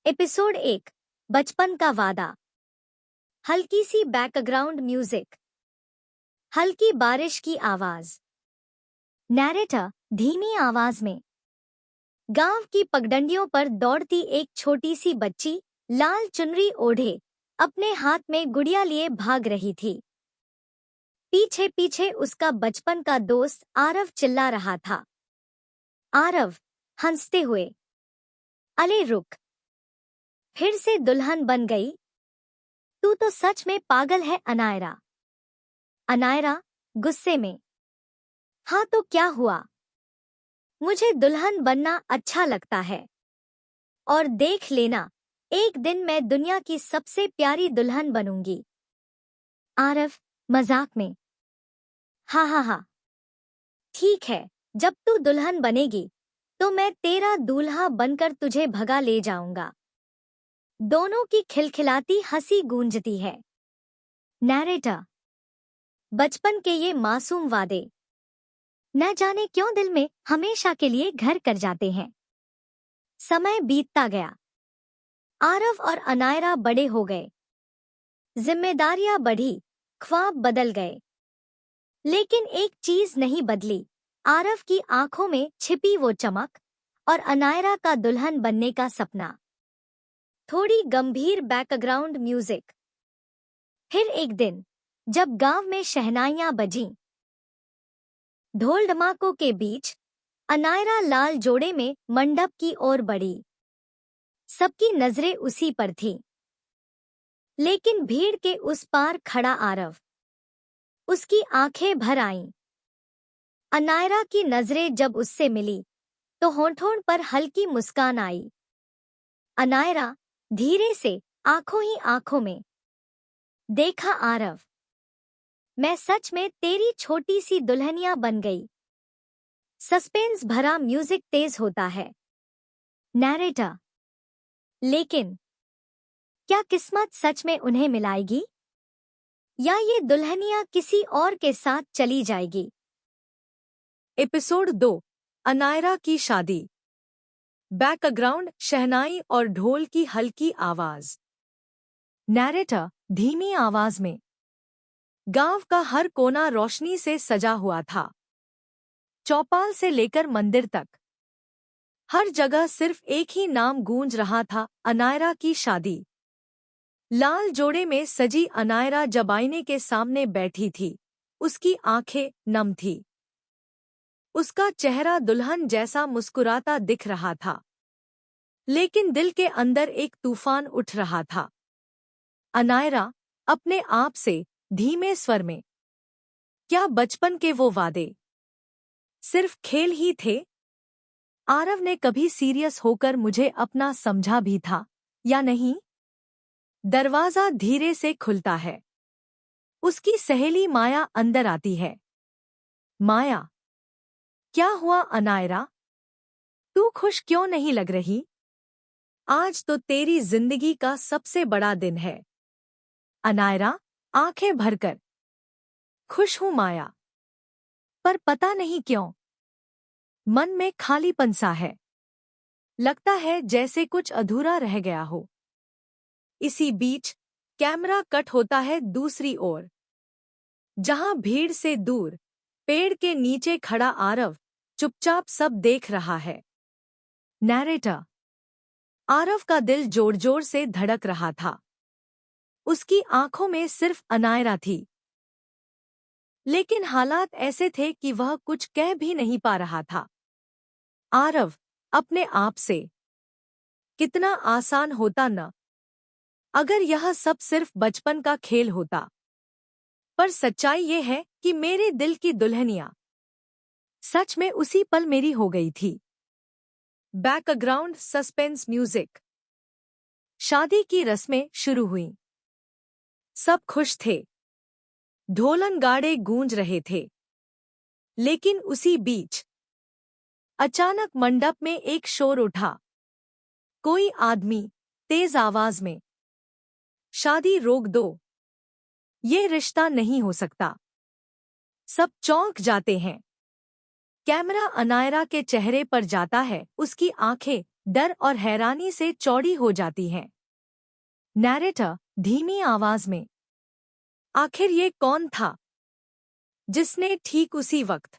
Episode 1। बचपन का वादा। हल्की सी बैकग्राउंड म्यूजिक, हल्की बारिश की आवाज। नैरेटर धीमी आवाज में। गांव की पगडंडियों पर दौड़ती एक छोटी सी बच्ची लाल चुनरी ओढ़े अपने हाथ में गुड़िया लिए भाग रही थी। पीछे पीछे उसका बचपन का दोस्त आरव चिल्ला रहा था। आरव हंसते हुए, अरे रुक, फिर से दुल्हन बन गई? तू तो सच में पागल है अनायरा। अनायरा गुस्से में, हाँ तो क्या हुआ? मुझे दुल्हन बनना अच्छा लगता है। और देख लेना, एक दिन मैं दुनिया की सबसे प्यारी दुल्हन बनूंगी। आरव मजाक में, हाँ हाँ हाँ, ठीक है, जब तू दुल्हन बनेगी तो मैं तेरा दूल्हा बनकर तुझे भगा ले जाऊंगा। दोनों की खिलखिलाती हंसी गूंजती है। नैरेटर बचपन के ये मासूम वादे न जाने क्यों दिल में हमेशा के लिए घर कर जाते हैं। समय बीतता गया। आरव और अनायरा बड़े हो गए। जिम्मेदारियां बढ़ी, ख्वाब बदल गए। लेकिन एक चीज नहीं बदली, आरव की आंखों में छिपी वो चमक और अनायरा का दुल्हन बनने का सपना। थोड़ी गंभीर बैकग्राउंड म्यूजिक। फिर एक दिन जब गांव में शहनाइयां बजीं, ढोल ढमाकों के बीच अनायरा लाल जोड़े में मंडप की ओर बढ़ी। सबकी नजरें उसी पर थीं। लेकिन भीड़ के उस पार खड़ा आरव। उसकी आंखें भर आईं। अनायरा की नजरें जब उससे मिली तो होंठों पर हल्की मुस्कान आई। अनायरा धीरे से आंखों ही आंखों में, देखा आरव, मैं सच में तेरी छोटी सी दुल्हनिया बन गई। सस्पेंस भरा म्यूजिक तेज होता है। नैरेटर लेकिन क्या किस्मत सच में उन्हें मिलाएगी या ये दुल्हनिया किसी और के साथ चली जाएगी? एपिसोड 2। अनायरा की शादी। बैकग्राउंड शहनाई और ढोल की हल्की आवाज। नैरेटर धीमी आवाज में। गांव का हर कोना रोशनी से सजा हुआ था। चौपाल से लेकर मंदिर तक हर जगह सिर्फ एक ही नाम गूंज रहा था, अनायरा की शादी। लाल जोड़े में सजी अनायरा जब आईने के सामने बैठी थी, उसकी आंखें नम थी। उसका चेहरा दुल्हन जैसा मुस्कुराता दिख रहा था, लेकिन दिल के अंदर एक तूफान उठ रहा था। अनायरा अपने आप से धीमे स्वर में, क्या बचपन के वो वादे सिर्फ खेल ही थे? आरव ने कभी सीरियस होकर मुझे अपना समझा भी था या नहीं? दरवाजा धीरे से खुलता है। उसकी सहेली माया अंदर आती है। माया, क्या हुआ अनायरा? तू खुश क्यों नहीं लग रही? आज तो तेरी जिंदगी का सबसे बड़ा दिन है। अनायरा आंखें भरकर, खुश हूं माया, पर पता नहीं क्यों मन में खालीपन सा है। लगता है जैसे कुछ अधूरा रह गया हो। इसी बीच कैमरा कट होता है दूसरी ओर, जहां भीड़ से दूर पेड़ के नीचे खड़ा आरव चुपचाप सब देख रहा है। नैरेटर आरव का दिल जोर जोर से धड़क रहा था। उसकी आंखों में सिर्फ अनायरा थी, लेकिन हालात ऐसे थे कि वह कुछ कह भी नहीं पा रहा था। आरव अपने आप से, कितना आसान होता न अगर यह सब सिर्फ बचपन का खेल होता। पर सच्चाई ये है कि मेरे दिल की दुल्हनिया सच में उसी पल मेरी हो गई थी। Background suspense music. शादी की रस्में शुरू हुईं। सब खुश थे। ढोलन गाड़े गूंज रहे थे। लेकिन उसी बीच अचानक मंडप में एक शोर उठा। कोई आदमी तेज आवाज में, शादी रोक दो, ये रिश्ता नहीं हो सकता। सब चौंक जाते हैं। कैमरा अनायरा के चेहरे पर जाता है। उसकी आंखें डर और हैरानी से चौड़ी हो जाती हैं। नैरेटर धीमी आवाज में, आखिर ये कौन था जिसने ठीक उसी वक्त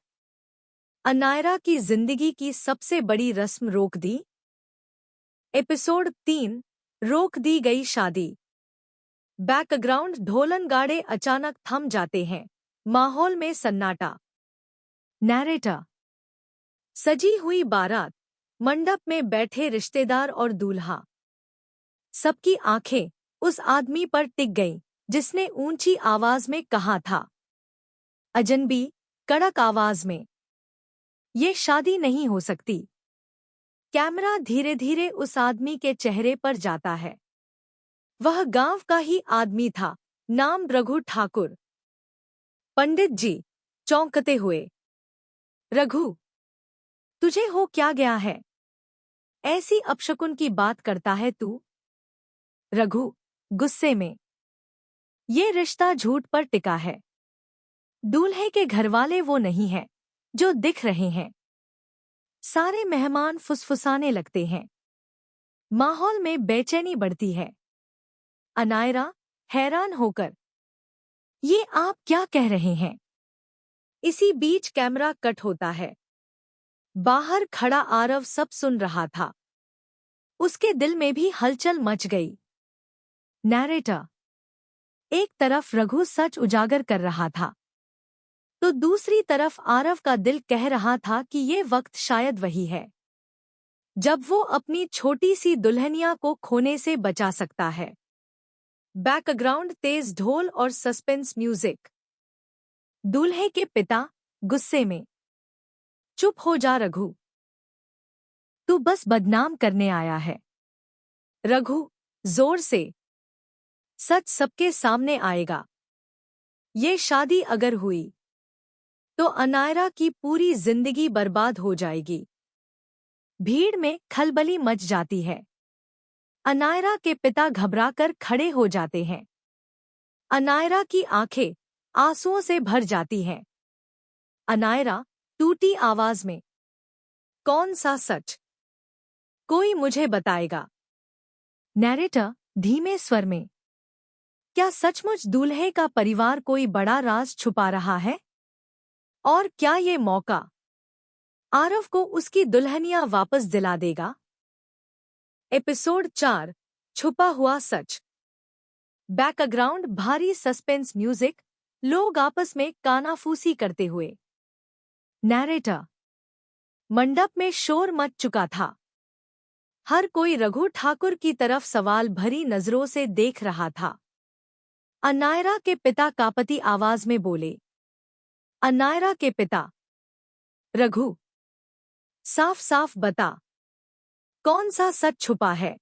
अनायरा की जिंदगी की सबसे बड़ी रस्म रोक दी? एपिसोड 3, रोक दी गई शादी। बैकग्राउंड ढोलन गाड़े अचानक थम जाते हैं, माहौल में सन्नाटा। नैरेटर सजी हुई बारात, मंडप में बैठे रिश्तेदार और दूल्हा। सबकी आंखें उस आदमी पर टिक गईं जिसने ऊंची आवाज में कहा था, अजनबी, कड़क आवाज में, ये शादी नहीं हो सकती। कैमरा धीरे धीरे उस आदमी के चेहरे पर जाता है। वह गांव का ही आदमी था, नाम रघु ठाकुर। पंडित जी चौंकते हुए, रघु, तुझे हो क्या गया है? ऐसी अपशकुन की बात करता है तू? रघु गुस्से में, ये रिश्ता झूठ पर टिका है। दूल्हे के घरवाले वो नहीं हैं जो दिख रहे हैं। सारे मेहमान फुसफुसाने लगते हैं। माहौल में बेचैनी बढ़ती है। अनायरा हैरान होकर, ये आप क्या कह रहे हैं? इसी बीच कैमरा कट होता है। बाहर खड़ा आरव सब सुन रहा था। उसके दिल में भी हलचल मच गई। नैरेटर एक तरफ रघु सच उजागर कर रहा था, तो दूसरी तरफ आरव का दिल कह रहा था कि ये वक्त शायद वही है जब वो अपनी छोटी सी दुल्हनिया को खोने से बचा सकता है। बैकग्राउंड तेज ढोल और सस्पेंस म्यूजिक। दूल्हे के पिता गुस्से में, चुप हो जा रघु, तू बस बदनाम करने आया है। रघु जोर से, सच सबके सामने आएगा। ये शादी अगर हुई तो अनायरा की पूरी जिंदगी बर्बाद हो जाएगी। भीड़ में खलबली मच जाती है। अनायरा के पिता घबराकर खड़े हो जाते हैं। अनायरा की आंखें आंसुओं से भर जाती हैं। अनायरा टूटी आवाज में, कौन सा सच? कोई मुझे बताएगा? नैरेटर धीमे स्वर में, क्या सचमुच दूल्हे का परिवार कोई बड़ा राज छुपा रहा है? और क्या ये मौका आरव को उसकी दुल्हनिया वापस दिला देगा? एपिसोड 4, छुपा हुआ सच। बैकग्राउंड भारी सस्पेंस म्यूजिक, लोग आपस में कानाफूसी करते हुए। नैरेटर मंडप में शोर मच चुका था। हर कोई रघु ठाकुर की तरफ सवाल भरी नजरों से देख रहा था। अनायरा के पिता कापती आवाज में बोले, अनायरा के पिता, रघु, साफ साफ बता, कौन सा सच छुपा है?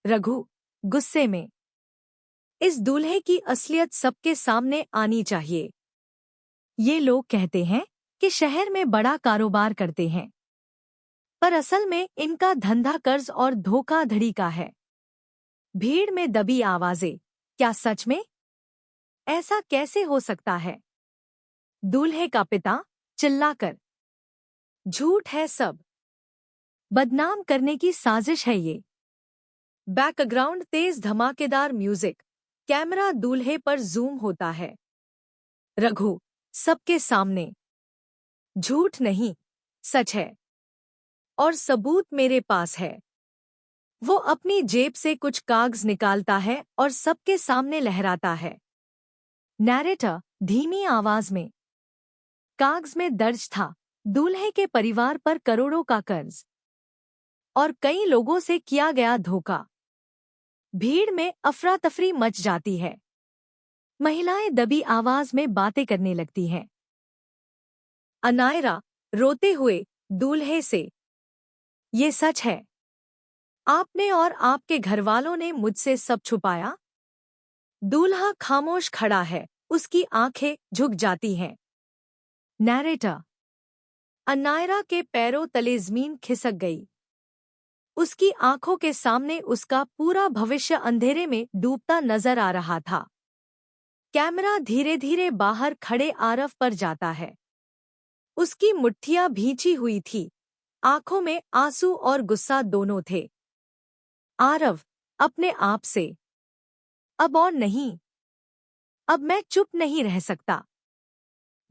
रघु गुस्से में, इस दूल्हे की असलियत सबके सामने आनी चाहिए। ये लोग कहते हैं कि शहर में बड़ा कारोबार करते हैं, पर असल में इनका धंधा कर्ज और धोखाधड़ी का है। भीड़ में दबी आवाजें, क्या सच में? ऐसा कैसे हो सकता है? दूल्हे का पिता चिल्लाकर, झूठ है सब, बदनाम करने की साजिश है ये। बैकग्राउंड तेज धमाकेदार म्यूजिक, कैमरा दूल्हे पर जूम होता है। रघु सबके सामने, झूठ नहीं, सच है, और सबूत मेरे पास है। वो अपनी जेब से कुछ कागज निकालता है और सबके सामने लहराता है। नैरेटर धीमी आवाज में, कागज में दर्ज था दूल्हे के परिवार पर करोड़ों का कर्ज और कई लोगों से किया गया धोखा। भीड़ में अफरा तफरी मच जाती है। महिलाएं दबी आवाज में बातें करने लगती हैं। अनायरा रोते हुए दूल्हे से, ये सच है? आपने और आपके घरवालों ने मुझसे सब छुपाया? दूल्हा खामोश खड़ा है, उसकी आंखें झुक जाती हैं। नैरेटर अनायरा के पैरों तले जमीन खिसक गई। उसकी आंखों के सामने उसका पूरा भविष्य अंधेरे में डूबता नजर आ रहा था। कैमरा धीरे धीरे बाहर खड़े आरव पर जाता है। उसकी मुट्ठियां भींची हुई थी, आंखों में आंसू और गुस्सा दोनों थे। आरव अपने आप से, अब और नहीं, अब मैं चुप नहीं रह सकता।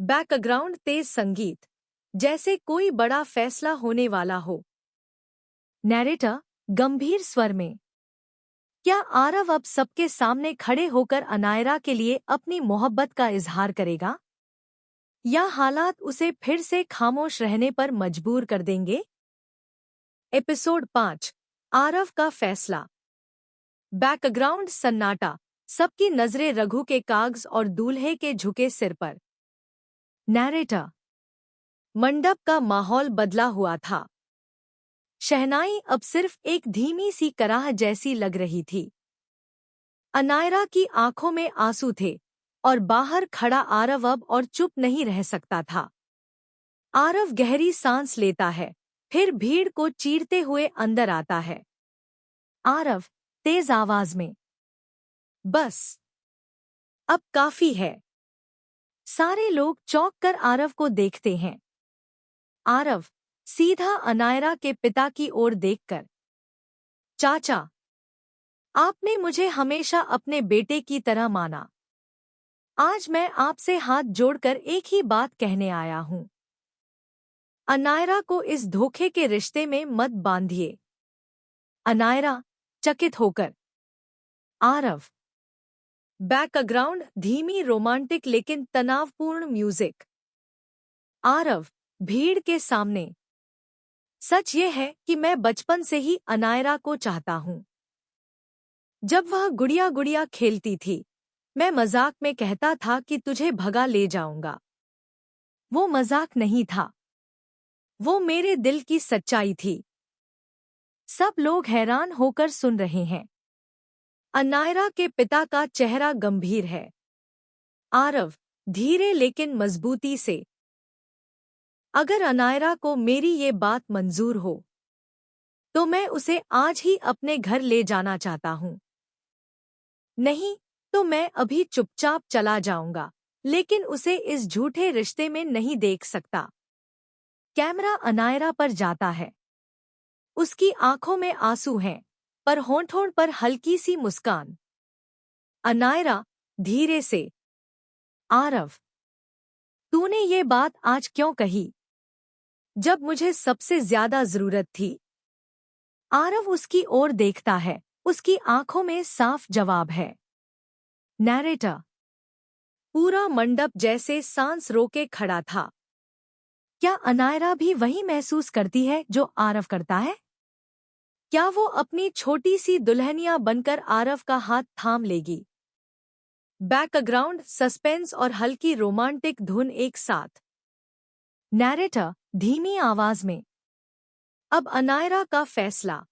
बैकग्राउंड तेज संगीत, जैसे कोई बड़ा फैसला होने वाला हो। नैरेटर गंभीर स्वर में, क्या आरव अब सबके सामने खड़े होकर अनायरा के लिए अपनी मोहब्बत का इजहार करेगा, या हालात उसे फिर से खामोश रहने पर मजबूर कर देंगे? एपिसोड 5, आरव का फैसला। बैकग्राउंड सन्नाटा, सबकी नजरें रघु के कागज और दूल्हे के झुके सिर पर। नैरेटर मंडप का माहौल बदला हुआ था। शहनाई अब सिर्फ एक धीमी सी कराह जैसी लग रही थी। अनायरा की आंखों में आंसू थे और बाहर खड़ा आरव अब और चुप नहीं रह सकता था। आरव गहरी सांस लेता है, फिर भीड़ को चीरते हुए अंदर आता है। आरव तेज आवाज में, बस अब काफी है। सारे लोग चौंक कर आरव को देखते हैं। आरव सीधा अनायरा के पिता की ओर देखकर, चाचा, आपने मुझे हमेशा अपने बेटे की तरह माना। आज मैं आपसे हाथ जोड़कर एक ही बात कहने आया हूं। अनायरा को इस धोखे के रिश्ते में मत बांधिए। अनायरा चकित होकर, आरव। बैकग्राउंड धीमी रोमांटिक लेकिन तनावपूर्ण म्यूजिक। आरव भीड़ के सामने, सच ये है कि मैं बचपन से ही अनायरा को चाहता हूं। जब वह गुड़िया गुड़िया खेलती थी, मैं मजाक में कहता था कि तुझे भगा ले जाऊंगा। वो मजाक नहीं था, वो मेरे दिल की सच्चाई थी। सब लोग हैरान होकर सुन रहे हैं। अनायरा के पिता का चेहरा गंभीर है। आरव धीरे लेकिन मजबूती से, अगर अनायरा को मेरी ये बात मंजूर हो, तो मैं उसे आज ही अपने घर ले जाना चाहता हूं। नहीं तो मैं अभी चुपचाप चला जाऊंगा, लेकिन उसे इस झूठे रिश्ते में नहीं देख सकता। कैमरा अनायरा पर जाता है। उसकी आंखों में आंसू हैं, पर होंठों पर हल्की सी मुस्कान। अनायरा धीरे से, आरव, तूने ये बात आज क्यों कही, जब मुझे सबसे ज्यादा जरूरत थी? आरव उसकी ओर देखता है, उसकी आंखों में साफ जवाब है। नैरेटर पूरा मंडप जैसे सांस रोके खड़ा था। क्या अनायरा भी वही महसूस करती है जो आरव करता है? क्या वो अपनी छोटी सी दुल्हनिया बनकर आरव का हाथ थाम लेगी? बैकग्राउंड सस्पेंस और हल्की रोमांटिक धुन एक साथ। नैरेटर धीमी आवाज में, अब अनायरा का फैसला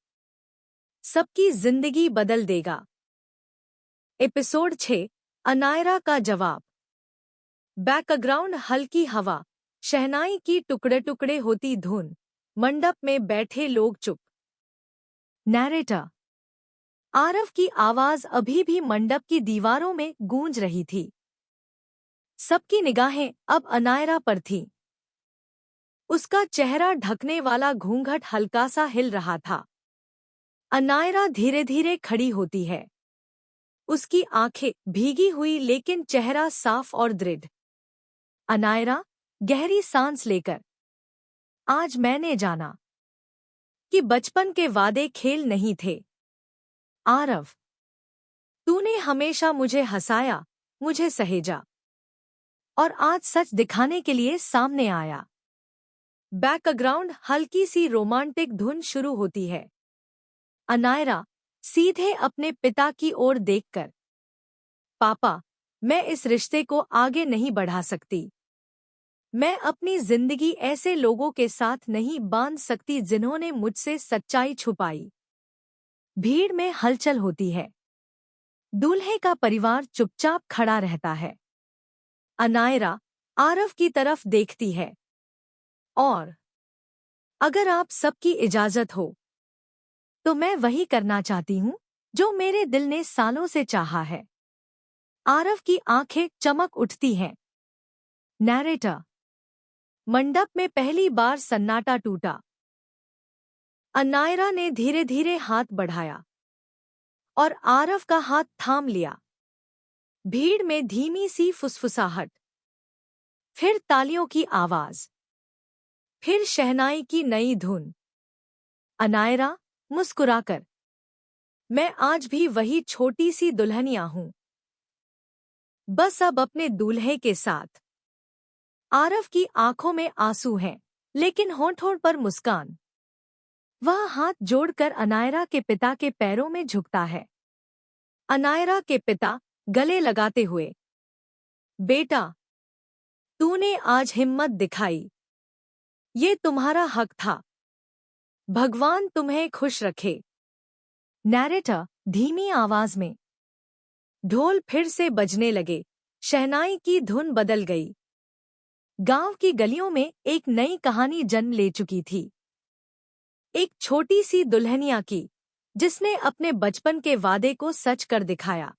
सबकी जिंदगी बदल देगा। एपिसोड 6, अनायरा का जवाब। बैकग्राउंड हल्की हवा, शहनाई की टुकड़े टुकड़े होती धुन, मंडप में बैठे लोग चुप। नैरेटर आरव की आवाज अभी भी मंडप की दीवारों में गूंज रही थी। सबकी निगाहें अब अनायरा पर थीं। उसका चेहरा ढकने वाला घूंघट हल्का सा हिल रहा था। अनायरा धीरे धीरे खड़ी होती है। उसकी आंखें भीगी हुई लेकिन चेहरा साफ और दृढ़। अनायरा गहरी सांस लेकर, आज मैंने जाना कि बचपन के वादे खेल नहीं थे। आरव, तूने हमेशा मुझे हंसाया, मुझे सहेजा, और आज सच दिखाने के लिए सामने आया। बैकग्राउंड हल्की सी रोमांटिक धुन शुरू होती है। अनायरा सीधे अपने पिता की ओर देखकर, पापा, मैं इस रिश्ते को आगे नहीं बढ़ा सकती। मैं अपनी जिंदगी ऐसे लोगों के साथ नहीं बांध सकती जिन्होंने मुझसे सच्चाई छुपाई। भीड़ में हलचल होती है। दूल्हे का परिवार चुपचाप खड़ा रहता है। अनायरा आरव की तरफ देखती है, और अगर आप सबकी इजाजत हो, तो मैं वही करना चाहती हूँ जो मेरे दिल ने सालों से चाहा है। आरव की आंखें चमक उठती हैं। नैरेटर मंडप में पहली बार सन्नाटा टूटा। अनायरा ने धीरे धीरे हाथ बढ़ाया और आरव का हाथ थाम लिया। भीड़ में धीमी सी फुसफुसाहट, फिर तालियों की आवाज, फिर शहनाई की नई धुन। अनायरा मुस्कुराकर, मैं आज भी वही छोटी सी दुल्हनिया हूं, बस अब अपने दूल्हे के साथ। आरव की आंखों में आंसू हैं, लेकिन होंठों पर मुस्कान। वह हाथ जोड़कर अनायरा के पिता के पैरों में झुकता है। अनायरा के पिता गले लगाते हुए, बेटा, तूने आज हिम्मत दिखाई। ये तुम्हारा हक था। भगवान तुम्हें खुश रखे। नैरेटर धीमी आवाज में। ढोल फिर से बजने लगे, शहनाई की धुन बदल गई। गांव की गलियों में एक नई कहानी जन्म ले चुकी थी। एक छोटी सी दुल्हनिया की, जिसने अपने बचपन के वादे को सच कर दिखाया।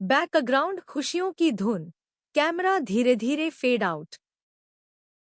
बैकग्राउंड खुशियों की धुन, कैमरा धीरे धीरे फेड आउट।